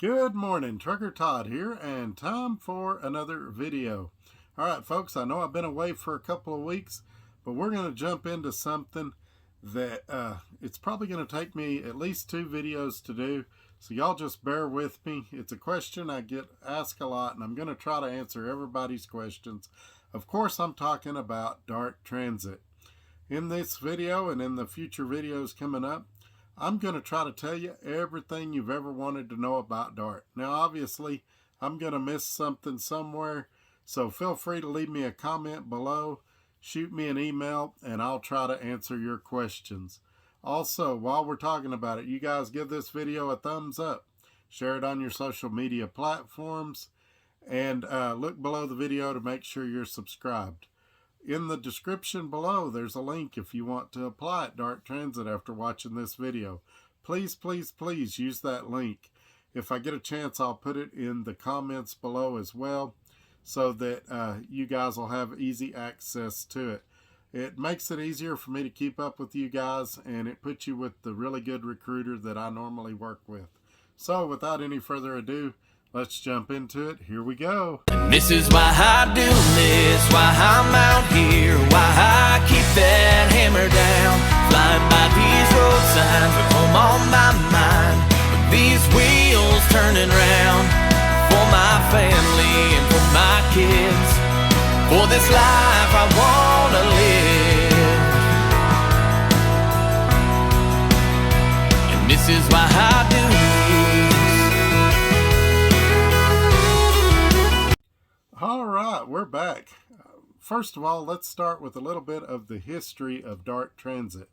Good morning, Trucker Todd here, and time for another video. Alright folks, I know I've been away for a couple of weeks, but we're going to jump into something that it's probably going to take me at least 2 videos to do, so y'all just bear with me. It's a question I get asked a lot, and I'm going to try to answer everybody's questions. Of course, I'm talking about Dart Transit. In this video and in the future videos coming up, I'm going to try to tell you everything you've ever wanted to know about Dart. Now, obviously, I'm going to miss something somewhere, so feel free to leave me a comment below, shoot me an email, and I'll try to answer your questions. Also, while we're talking about it, you guys give this video a thumbs up, share it on your social media platforms, and look below the video to make sure you're subscribed. In the description below, there's a link if you want to apply at Dart Transit after watching this video. Please, please, please use that link. If I get a chance, I'll put it in the comments below as well so that you guys will have easy access to it. It makes it easier for me to keep up with you guys, and it puts you with the really good recruiter that I normally work with. So without any further ado, let's jump into it. Here we go. And this is why I do this, why I'm out here, why I keep that hammer down, flying by these road signs with home on my mind, with these wheels turning round, for my family and for my kids, for this life I wanna live. And this is why I do this. All right, we're back. First of all, let's start with a little bit of the history of Dart Transit.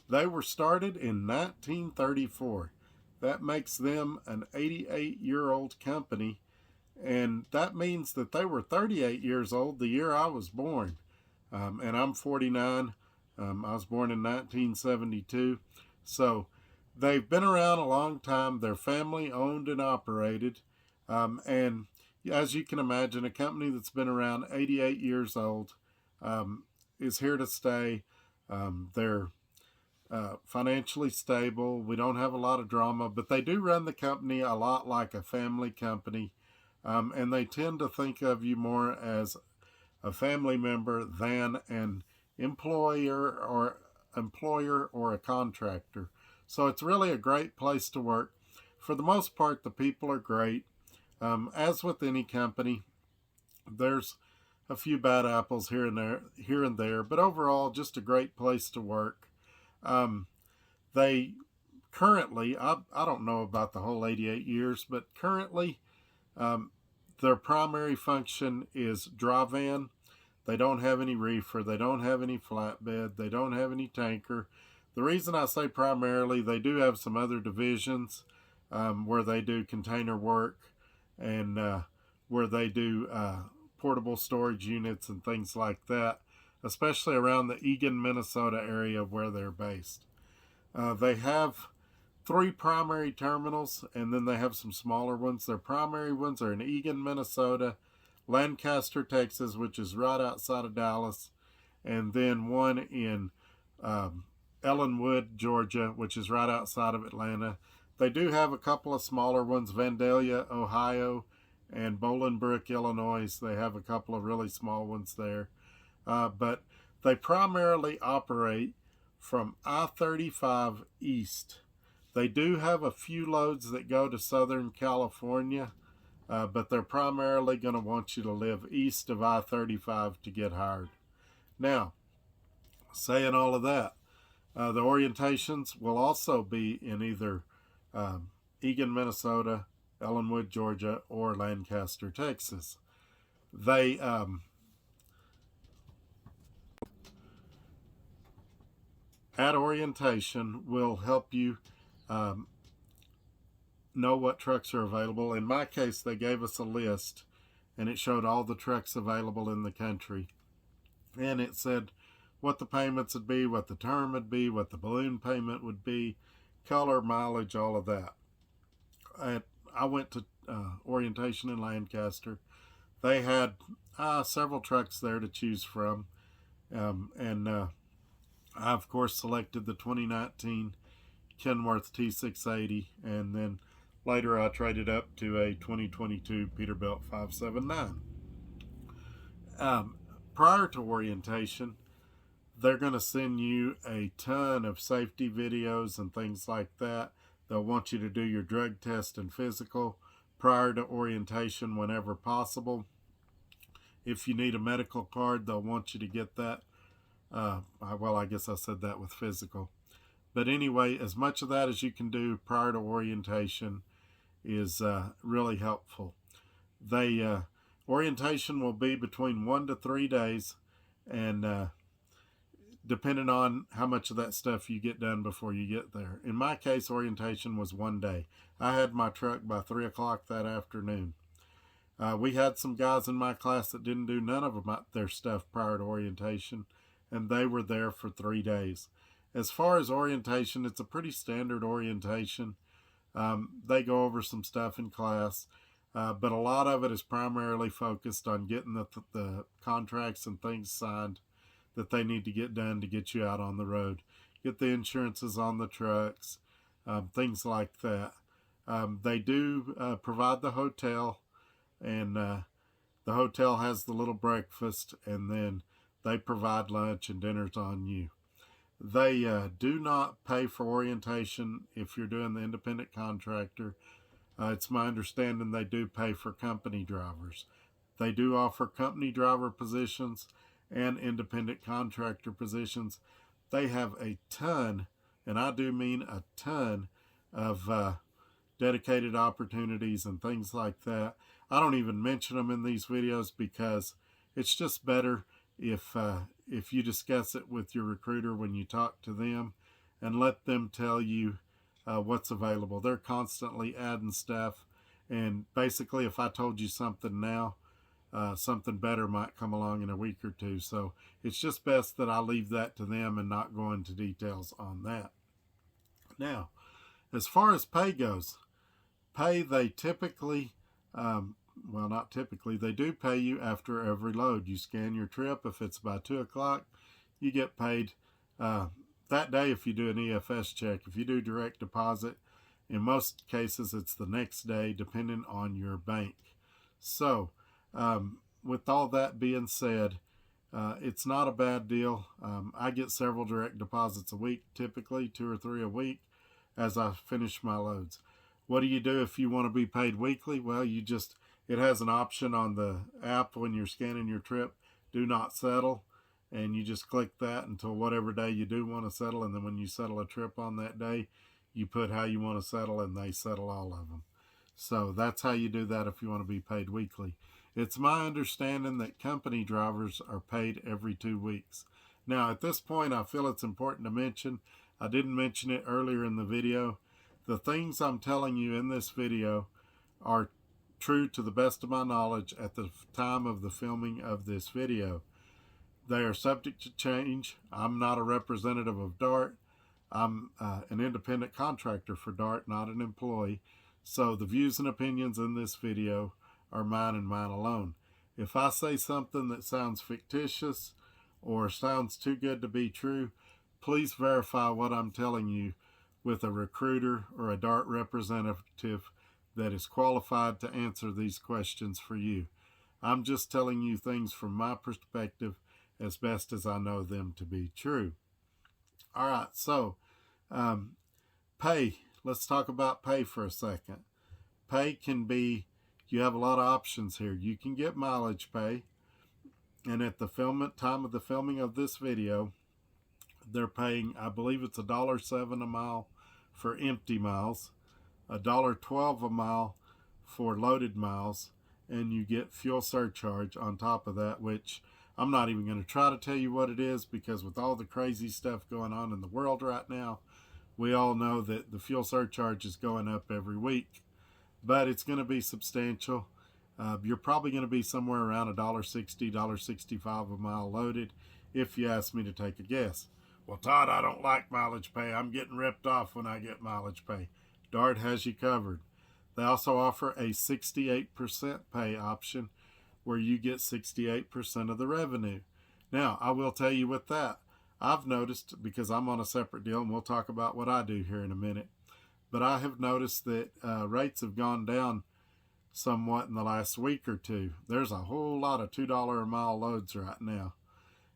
They were started in 1934. That makes them an 88-year-old company, and that means that they were 38 years old the year I was born. And I'm 49. I was born in 1972. So they've been around a long time. They're family owned and operated. And as you can imagine, a company that's been around 88 years old is here to stay. They're financially stable. We don't have a lot of drama, but they do run the company a lot like a family company. And they tend to think of you more as a family member than an employer or a contractor. So it's really a great place to work. For the most part, the people are great. As with any company, there's a few bad apples here and there, but overall, just a great place to work. They currently, I don't know about the whole 88 years, but currently, their primary function is dry van. They don't have any reefer. They don't have any flatbed. They don't have any tanker. The reason I say primarily, they do have some other divisions where they do container work and where they do portable storage units and things like that, especially around the Eagan, Minnesota area where they're based. They have 3 primary terminals, and then they have some smaller ones. Their primary ones are in Eagan, Minnesota, Lancaster, Texas, which is right outside of Dallas, and then one in Ellenwood, Georgia, which is right outside of Atlanta. They do have a couple of smaller ones, Vandalia, Ohio, and Bolingbrook, Illinois. They have a couple of really small ones there. But they primarily operate from I-35 east. They do have a few loads that go to Southern California, but they're primarily going to want you to live east of I-35 to get hired. Now, saying all of that, the orientations will also be in either Eagan, Minnesota, Ellenwood, Georgia, or Lancaster, Texas. They at orientation will help you know what trucks are available. In my case, they gave us a list, and it showed all the trucks available in the country. And it said what the payments would be, what the term would be, what the balloon payment would be, color, mileage, all of that. I went to orientation in Lancaster. They had several trucks there to choose from. And I, of course, selected the 2019 Kenworth T680, and then Later, I traded up to a 2022 Peterbilt 579. Um, Prior to orientation, they're going to send you a ton of safety videos and things like that. They'll want you to do your drug test and physical prior to orientation whenever possible. If you need a medical card, they'll want you to get that. Well, I guess I said that with physical. But anyway, as much of that as you can do prior to orientation is really helpful. Orientation will be between 1 to 3 days, and depending on how much of that stuff you get done before you get there. In my case, orientation was 1 day. I had my truck by 3 o'clock that afternoon. We had some guys in my class that didn't do none of their stuff prior to orientation, and they were there for 3 days. As far as orientation, it's a pretty standard orientation. They go over some stuff in class, but a lot of it is primarily focused on getting the contracts and things signed that they need to get done to get you out on the road, get the insurances on the trucks, things like that. They do provide the hotel, and the hotel has the little breakfast, and then they provide lunch and dinner's on you. They do not pay for orientation if you're doing the independent contractor. It's my understanding they do pay for company drivers. They do offer company driver positions and independent contractor positions. They have a ton, and I do mean a ton, of dedicated opportunities and things like that. I don't even mention them in these videos because it's just better if you discuss it with your recruiter when you talk to them and let them tell you what's available. They're constantly adding stuff, and basically if I told you something now, something better might come along in a week or two. So it's just best that I leave that to them and not go into details on that. Now, as far as pay goes, they typically, well, not typically, they do pay you after every load. You scan your trip. If it's by 2 o'clock, you get paid that day if you do an EFS check. If you do direct deposit, in most cases, it's the next day, depending on your bank. So, with all that being said, it's not a bad deal. I get several direct deposits a week, typically 2 or 3 a week, as I finish my loads. What do you do if you want to be paid weekly? Well, it has an option on the app when you're scanning your trip, do not settle, and you just click that until whatever day you do want to settle, and then when you settle a trip on that day, you put how you want to settle, and they settle all of them. So that's how you do that if you want to be paid weekly. It's my understanding that company drivers are paid every 2 weeks. Now, at this point, I feel it's important to mention, I didn't mention it earlier in the video, the things I'm telling you in this video are true to the best of my knowledge at the time of the filming of this video. They are subject to change. I'm not a representative of DART. I'm an independent contractor for DART, not an employee. So the views and opinions in this video are mine and mine alone. If I say something that sounds fictitious or sounds too good to be true, please verify what I'm telling you with a recruiter or a DART representative that is qualified to answer these questions for you. I'm just telling you things from my perspective as best as I know them to be true. All right, so pay. Let's talk about pay for a second. Pay can be, you have a lot of options here. You can get mileage pay, and at the time of the filming of this video, they're paying, I believe it's $1.07 a mile for empty miles, $1.12 a mile for loaded miles, and you get fuel surcharge on top of that, which I'm not even going to try to tell you what it is, because with all the crazy stuff going on in the world right now, we all know that the fuel surcharge is going up every week, but it's going to be substantial. You're probably going to be somewhere around $1.60, $1.65 a mile loaded, if you ask me to take a guess. Well, Todd, I don't like mileage pay. I'm getting ripped off when I get mileage pay. DART has you covered. They also offer a 68% pay option where you get 68% of the revenue. Now, I will tell you with that, I've noticed, because I'm on a separate deal, and we'll talk about what I do here in a minute, but I have noticed that rates have gone down somewhat in the last week or two. There's a whole lot of $2 a mile loads right now,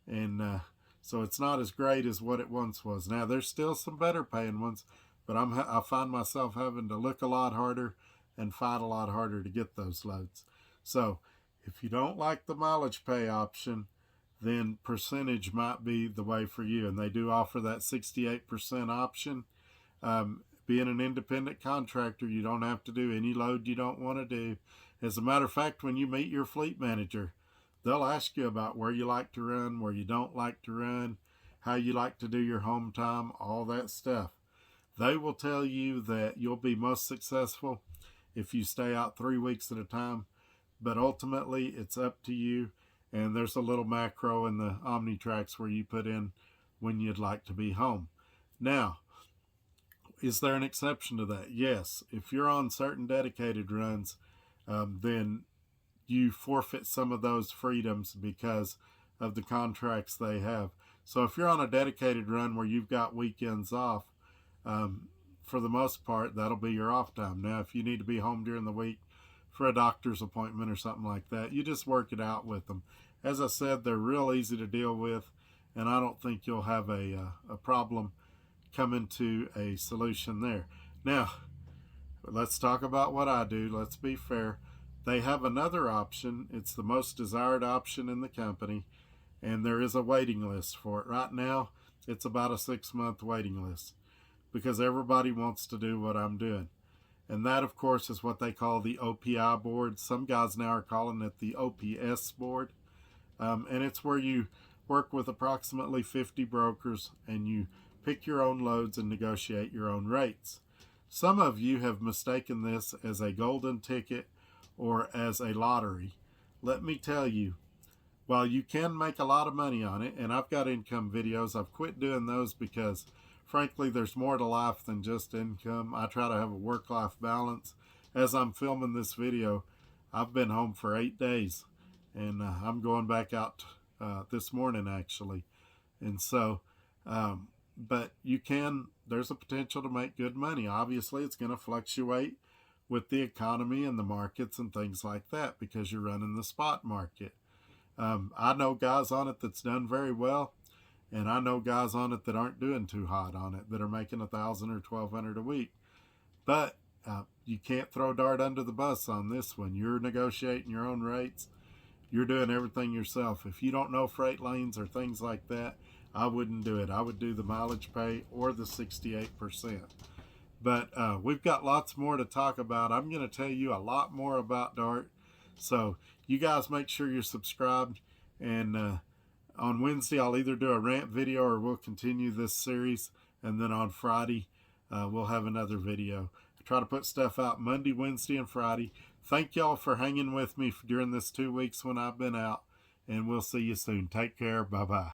and so it's not as great as what it once was. Now there's still some better paying ones, but I find myself having to look a lot harder and fight a lot harder to get those loads. So if you don't like the mileage pay option, then percentage might be the way for you. And they do offer that 68% option. Being an independent contractor, you don't have to do any load you don't want to do. As a matter of fact, when you meet your fleet manager, they'll ask you about where you like to run, where you don't like to run, how you like to do your home time, all that stuff. They will tell you that you'll be most successful if you stay out 3 weeks at a time, but ultimately it's up to you. And there's a little macro in the OmniTracks where you put in when you'd like to be home. Now, is there an exception to that? Yes. If you're on certain dedicated runs, then you forfeit some of those freedoms because of the contracts they have. So if you're on a dedicated run where you've got weekends off, for the most part, that'll be your off time. Now, if you need to be home during the week for a doctor's appointment or something like that, you just work it out with them. As I said, they're real easy to deal with, and I don't think you'll have a problem coming to a solution there. Now, let's talk about what I do. Let's be fair. They have another option. It's the most desired option in the company, and there is a waiting list for it. Right now, it's about a 6-month waiting list because everybody wants to do what I'm doing. And that, of course, is what they call the OPI board. Some guys now are calling it the OPS board. And it's where you work with approximately 50 brokers and you pick your own loads and negotiate your own rates. Some of you have mistaken this as a golden ticket or as a lottery. Let me tell you, while you can make a lot of money on it, and I've got income videos, I've quit doing those because frankly, there's more to life than just income. I try to have a work-life balance. As I'm filming this video, I've been home for 8 days, and I'm going back out this morning, actually. And so, but there's a potential to make good money. Obviously, it's going to fluctuate with the economy and the markets and things like that because you're running the spot market. I know guys on it that's done very well. And I know guys on it that aren't doing too hot on it, that are making $1,000 or $1,200 a week. But you can't throw Dart under the bus on this one. You're negotiating your own rates. You're doing everything yourself. If you don't know freight lanes or things like that, I wouldn't do it. I would do the mileage pay or the 68%. But we've got lots more to talk about. I'm going to tell you a lot more about Dart. So you guys make sure you're subscribed, and on Wednesday, I'll either do a rant video or we'll continue this series. And then on Friday, we'll have another video. I try to put stuff out Monday, Wednesday, and Friday. Thank y'all for hanging with me during this 2 weeks when I've been out. And we'll see you soon. Take care. Bye-bye.